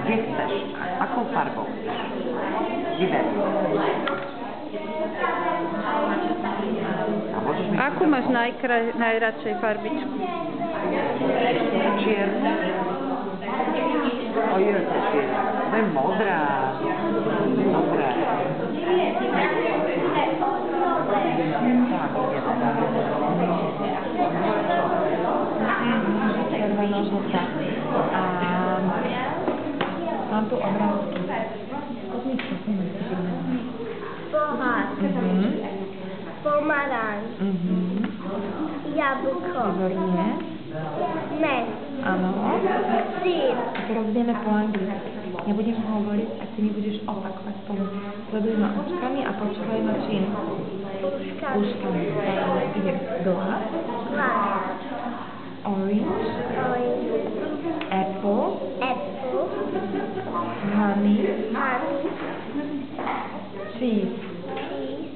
Kde chceš? Akou farbou chceš? Vyber. Akú máš najradšej farbičku? Čiernu? Ojej, to je čierna. To je modrá. Dobré. Červeno-žltá. A mám tu obrázky. Pomaranč. Jablko. Výborně. Med. Ano. Sír. Teraz jdeme po anglicky. Ja budem hovoriť a ty mi budeš opakovať spolu. Sleduj ma očkami a počúvaj ma čím? Uškami. Idem. Glass. Glass. Orange. Orange. Apple. Apple. Honey. Honey. Cheese.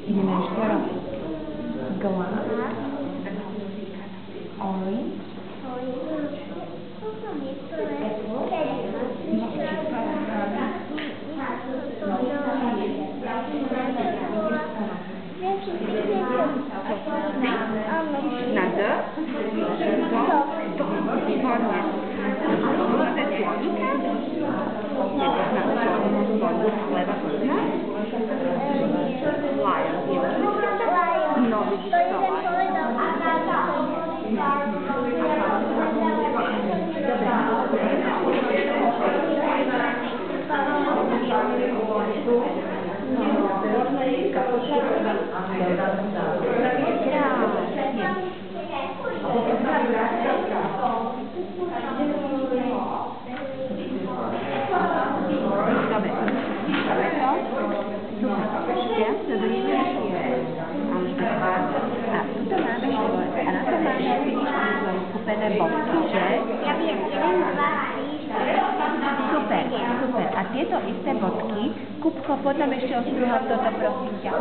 Ideme ešte raz. Glass. Orange. Na D? To. Výborně. Máte słonika? Je to znamená słonik, leva strana? Lion. No, vidíš to, Super. A tieto isté bodky, Kupko, potom ešte ostruhať toto, prosím ťa.